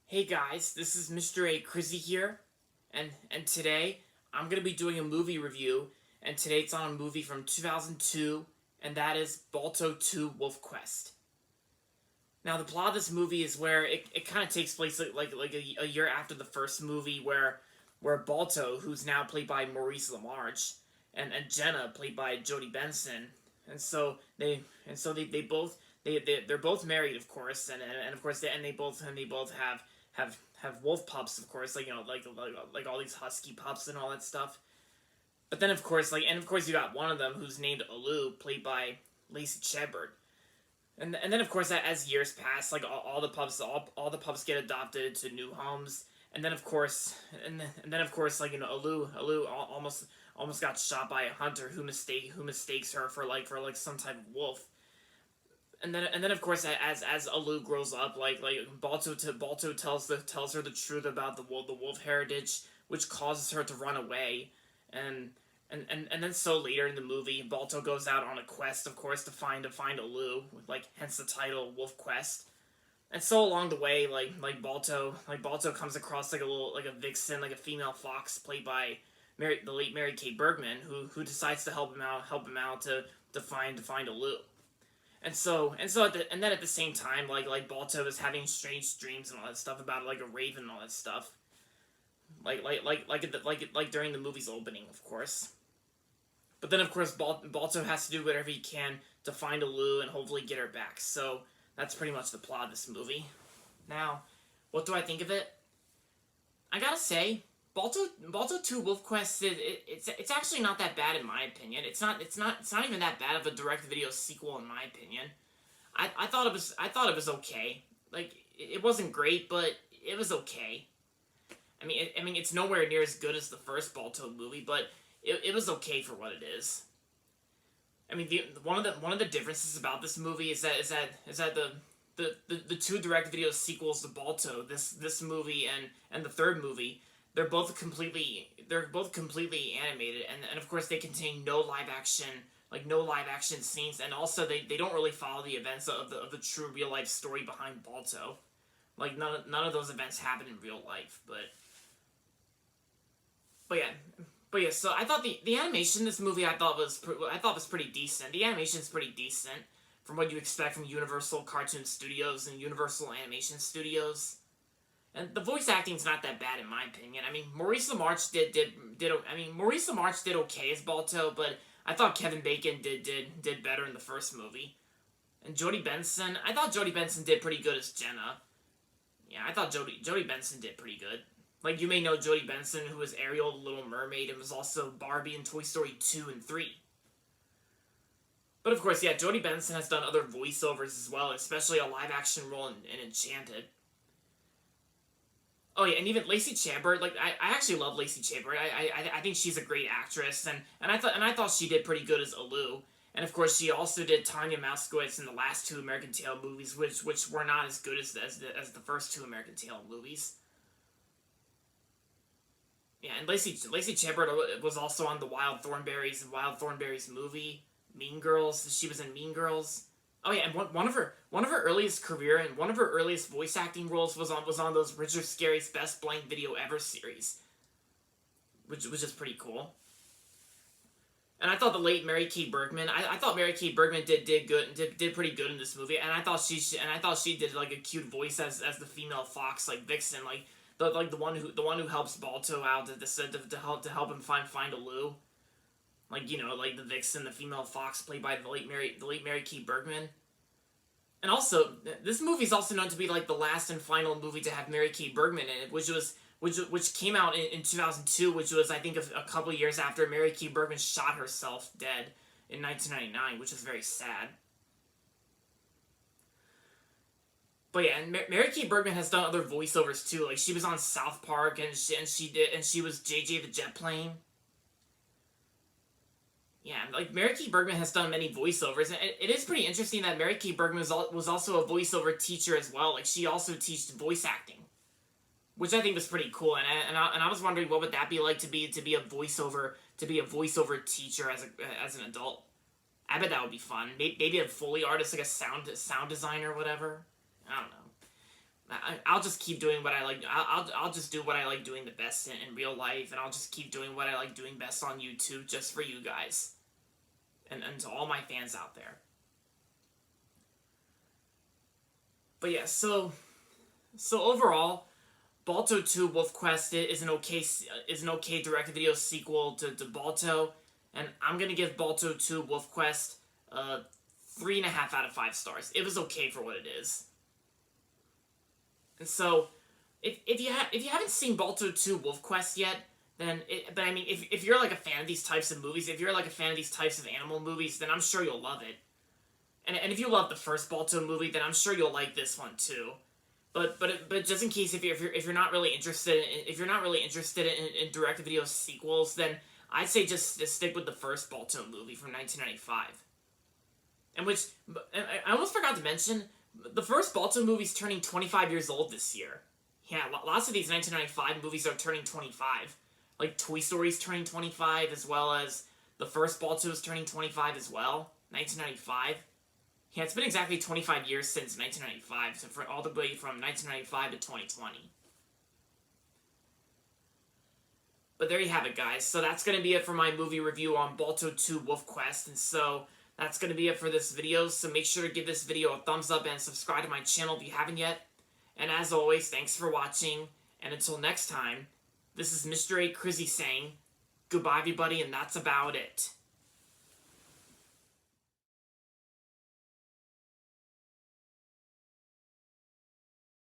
Hey guys, this is Mr. A. Crizzy here, and today I'm gonna be doing a movie review, and today it's on a movie from 2002, and that is Balto 2 Wolf Quest. Now the plot of this movie is where it kind of takes place like a year after the first movie, where Balto, who's now played by Maurice LaMarche, and Jenna, played by Jodie Benson, and so they both they're both married, of course, and of course they both have wolf pups, of course, like all these husky pups and all that stuff. But then of course you got one of them who's named Aleu, played by Lacey Chabert. And then of course as years pass, like all the pups get adopted to new homes. And then of course Aleu almost got shot by a hunter who mistakes her for some type of wolf. And then of course as Aleu grows up, Balto tells her the truth about the wolf heritage, which causes her to run away. And then so later in the movie, Balto goes out on a quest, of course, to find Aleu, hence the title Wolf Quest. And so along the way, Balto comes across a vixen, like a female fox, played by the late Mary Kay Bergman, who decides to help him out to find Aleu. And then at the same time, Balto is having strange dreams and all that stuff about like a raven and all that stuff, during the movie's opening, of course. But then of course Balto has to do whatever he can to find Aleu and hopefully get her back. So that's pretty much the plot of this movie. Now, what do I think of it? I gotta say, Balto 2 Wolf Quest it's actually not that bad in my opinion. It's not even that bad of a direct video sequel in my opinion. I thought it was okay. Like it wasn't great, but it was okay. I mean it's nowhere near as good as the first Balto movie, but it was okay for what it is. I mean one of the differences about this movie is that the two direct video sequels to Balto, this movie and the third movie, they're both completely animated, and of course they contain no live action scenes, and also they don't really follow the events of the true real life story behind Balto. Like none of those events happen in real life, but yeah. So I thought the animation in this movie I thought was pretty decent. The animation is pretty decent from what you expect from Universal Cartoon Studios and Universal Animation Studios. And the voice acting's not that bad in my opinion. I mean, Maurice LaMarche did okay as Balto, but I thought Kevin Bacon did better in the first movie. And I thought Jodie Benson did pretty good as Jenna. Yeah, I thought Jodie Benson did pretty good. Like, you may know Jodie Benson, who was Ariel the Little Mermaid and was also Barbie in Toy Story 2 and 3. But of course, yeah, Jodie Benson has done other voiceovers as well, especially a live action role in Enchanted. Oh yeah, and even Lacey Chabert, I actually love Lacey Chabert. I think she's a great actress, and I thought she did pretty good as Aleu. And of course, she also did Tanya Mouskowitz in the last two American Tail movies, which were not as good as the first two American Tail movies. Yeah, and Lacey Chabert was also on the Wild Thornberrys movie, Mean Girls. She was in Mean Girls. Oh yeah, and one of her earliest career and one of her earliest voice acting roles was on those Richard Scarry's Best Blank Video Ever series, which is pretty cool. And I thought the late Mary Kay Bergman, I thought Mary Kay Bergman did pretty good in this movie, and I thought she did like a cute voice as the female fox, like Vixen, the one who helps Balto out to help him find Aleu. Like, you know, like the Vixen, the female fox, played by the late Mary Kay Bergman. And also, this movie's also known to be like the last and final movie to have Mary Kay Bergman in it, which came out in 2002, which was, I think, a couple years after Mary Kay Bergman shot herself dead in 1999, which is very sad. But yeah, and Mary Kay Bergman has done other voiceovers too. Like, she was on South Park, and she was JJ the Jet Plane. Yeah, like Mary Kay Bergman has done many voiceovers, and it is pretty interesting that Mary Kay Bergman was also a voiceover teacher as well. Like, she also teaches voice acting, which I think was pretty cool. And I was wondering what would that be like to be a voiceover teacher as an adult. I bet that would be fun. Maybe a Foley artist, like a sound designer or whatever. I don't know. I'll just keep doing what I like. I'll just do what I like doing the best in real life, and I'll just keep doing what I like doing best on YouTube just for you guys. And to all my fans out there. But yeah, so overall, Balto 2 Wolf Quest is an okay direct-to-video sequel to Balto, and I'm gonna give Balto 2 Wolf Quest 3.5 out of 5 stars. It was okay for what it is. And so, if you haven't seen Balto 2 Wolf Quest yet, then but I mean, if you're like a fan of these types of movies, if you're like a fan of these types of animal movies, then I'm sure you'll love it. And if you love the first Balto movie, then I'm sure you'll like this one too. But just in case, if you're not really interested in direct to video sequels, then I'd say just stick with the first Balto movie from 1995. And which I almost forgot to mention, the first Balto movie's turning 25 years old this year. Yeah, lots of these 1995 movies are turning 25. Like Toy Story's turning 25, as well as the first Balto is turning 25 as well. 1995. Yeah, it's been exactly 25 years since 1995, so all the way from 1995 to 2020. But there you have it, guys. So that's going to be it for my movie review on Balto 2 Wolf Quest, and so that's going to be it for this video, so make sure to give this video a thumbs up and subscribe to my channel if you haven't yet. And as always, thanks for watching, and until next time, this is Mr. A. Crizzy saying, goodbye everybody, and that's about it.